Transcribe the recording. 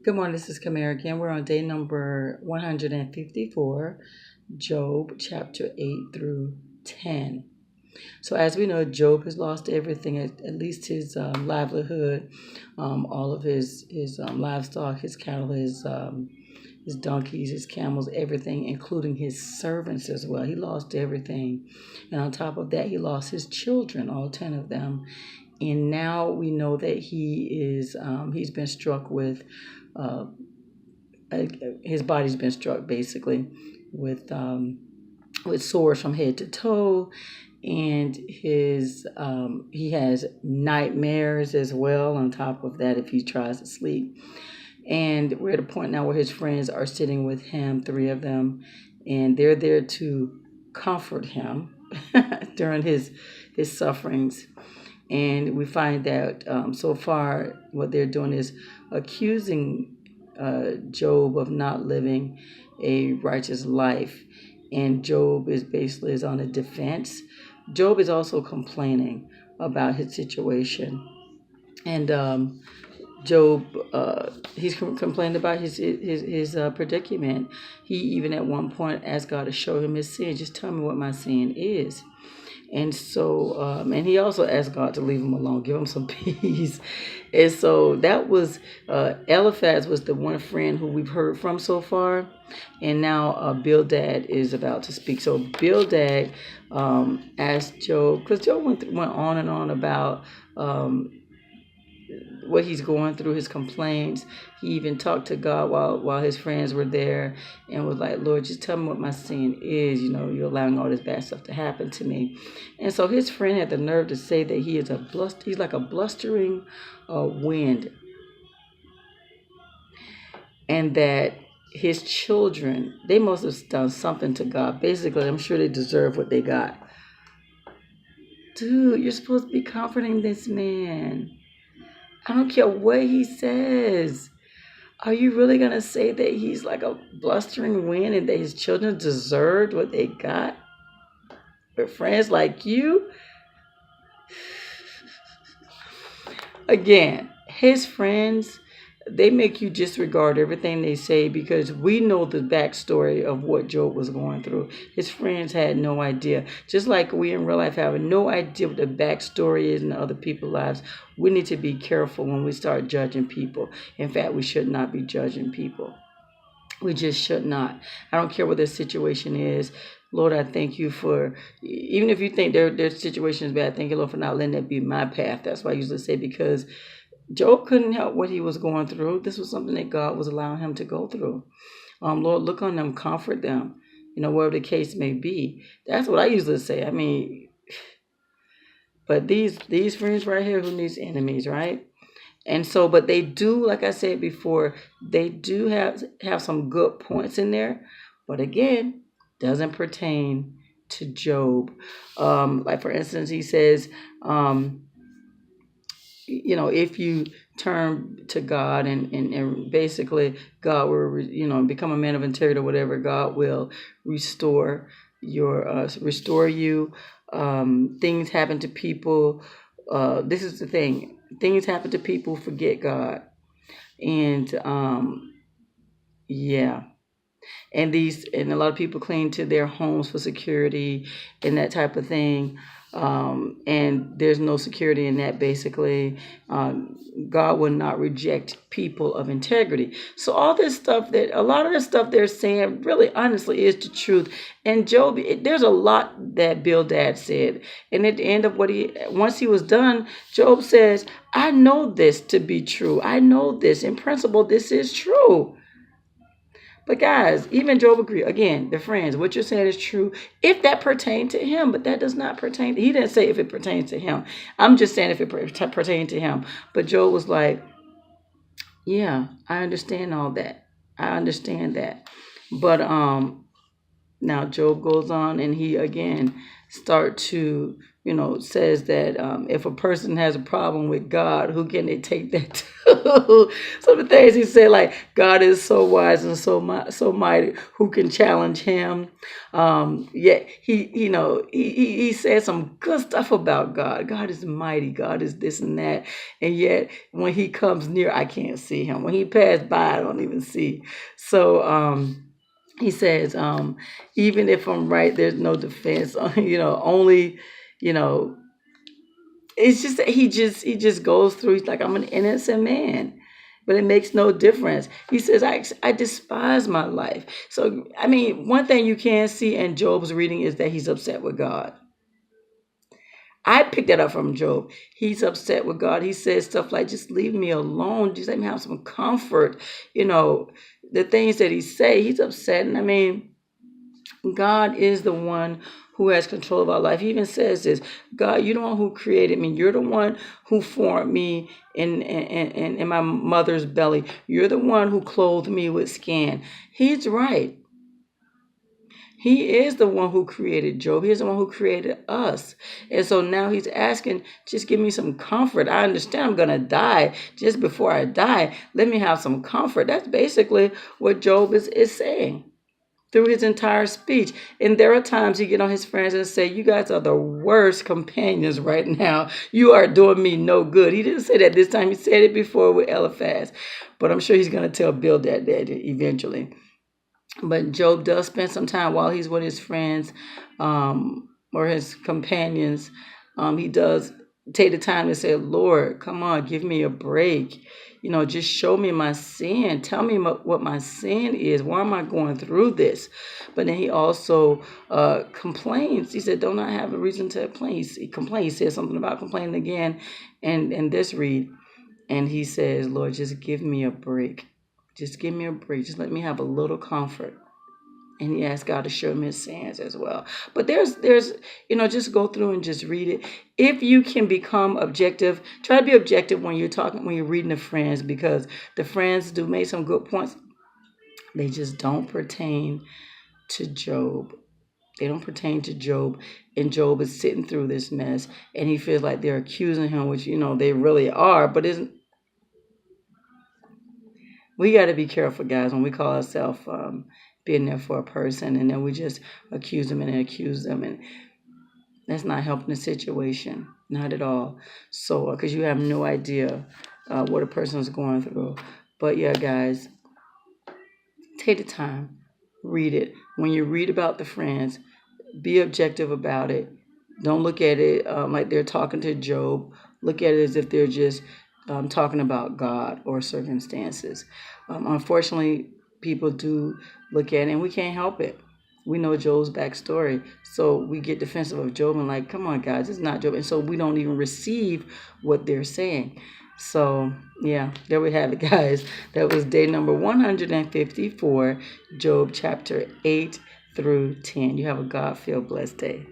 Good morning, this is Kamera again. We're on day number 154, Job chapter 8 through 10. So, as we know, Job has lost everything, at least his livelihood, all of his livestock, his cattle, his donkeys, his camels, everything, including his servants as well. He lost everything. And on top of that, he lost his children, all 10 of them. And now we know that he's been struck with uh, his body's been struck basically with sores from head to toe, and he has nightmares as well. On top of that, if he tries to sleep, and we're at a point now where his friends are sitting with him, three of them, and they're there to comfort him during his sufferings. And we find that so far, what they're doing is accusing Job of not living a righteous life. And Job is basically on a defense. Job is also complaining about his situation. And Job, he's complaining about his predicament. He even at one point asked God to show him his sin. Just tell me what my sin is. And so, and he also asked God to leave him alone, give him some peace. And so that was, Eliphaz was the one friend who we've heard from so far. And now Bildad is about to speak. So Bildad asked Job, because Job went on and on about what he's going through, his complaints. He even talked to God while his friends were there and was like, Lord, just tell me what my sin is. You know, you're allowing all this bad stuff to happen to me. And so his friend had the nerve to say that he's like a blustering wind, and that his children, they must have done something to God. Basically, I'm sure they deserve what they got. Dude, you're supposed to be comforting this man. I don't care what he says. Are you really going to say that he's like a blustering wind and that his children deserved what they got? With friends like you? Again, his friends, they make you disregard everything they say because we know the backstory of what Job was going through. His friends had no idea. Just like we in real life have no idea what the backstory is in other people's lives, we need to be careful when we start judging people. In fact, we should not be judging people. We just should not. I don't care what their situation is. Lord, I thank you for, even if you think their situation is bad, thank you, Lord, for not letting that be my path. That's why I usually say, because Job couldn't help what he was going through. This was something that God was allowing him to go through. Lord, look on them, comfort them, whatever the case may be. That's what I usually say. I mean, but these friends right here, who needs enemies, right? And so, but they do, like I said before, they do have some good points in there. But again, doesn't pertain to Job. Like for instance, he says, if you turn to God and basically God will, become a man of integrity or whatever, God will restore you. Things happen to people. This is the thing. Things happen to people, forget God. And yeah. And a lot of people cling to their homes for security and that type of thing. And there's no security in that, basically. God will not reject people of integrity. So all this stuff, a lot of the stuff they're saying really honestly is the truth. And Job, there's a lot that Bildad said. And at the end of once he was done, Job says, I know this to be true. I know this. In principle, this is true. But guys, even Job agreed. Again, the friends, what you're saying is true if that pertained to him, but that does not pertain. He didn't say if it pertains to him. I'm just saying if it pertained to him. But Job was like, yeah, I understand all that. I understand that. But now Job goes on and he again start to says that if a person has a problem with God, who can they take that to? Some of the things he said, like God is so wise and so mighty, who can challenge him? Yet he said some good stuff about God. God is mighty. God is this and that. And yet when he comes near, I can't see him. When he passed by, I don't even see. So he says, even if I'm right, there's no defense. Only, it's just that he just goes through. He's like, I'm an innocent man, but it makes no difference. He says, I despise my life. So, I mean, one thing you can see in Job's reading is that he's upset with God. I picked that up from Job. He's upset with God. He says stuff like, just leave me alone. Just let me have some comfort. The things that he say, he's upset. And I mean, God is the one who has control of our life. He even says this, God, you're the one who created me. You're the one who formed me in my mother's belly. You're the one who clothed me with skin. He's right. He is the one who created Job. He's the one who created us. And so now he's asking, just give me some comfort. I understand I'm going to die. Just before I die, let me have some comfort. That's basically what Job is saying through his entire speech. And there are times he get on his friends and say, you guys are the worst companions right now. You are doing me no good. He didn't say that this time. He said it before with Eliphaz. But I'm sure he's going to tell Bildad that eventually. But Job does spend some time while he's with his friends or his companions. He does take the time to say, Lord, come on, give me a break. Just show me my sin. Tell me what my sin is. Why am I going through this? But then he also complains. He said, don't I have a reason to complain? He complains. He says something about complaining again in this read. And he says, Lord, just give me a break. Just give me a break. Just let me have a little comfort. And he asked God to show him his sins as well. But there's just go through and just read it. If you can become objective, try to be objective when you're reading the friends, because the friends do make some good points. They just don't pertain to Job. They don't pertain to Job. And Job is sitting through this mess, and he feels like they're accusing him, which, they really are. But we got to be careful, guys, when we call ourselves being there for a person, and then we just accuse them, and that's not helping the situation, not at all. So, because you have no idea what a person is going through. But yeah, guys, take the time, read it. When you read about the friends, be objective about it. Don't look at it like they're talking to Job. Look at it as if they're just talking about God or circumstances. Unfortunately, people do look at it, and we can't help it. We know Job's backstory, so we get defensive of Job and like, come on, guys, it's not Job. And so we don't even receive what they're saying. So, yeah, there we have it, guys. That was day number 154, Job chapter 8 through 10. You have a God-filled blessed day.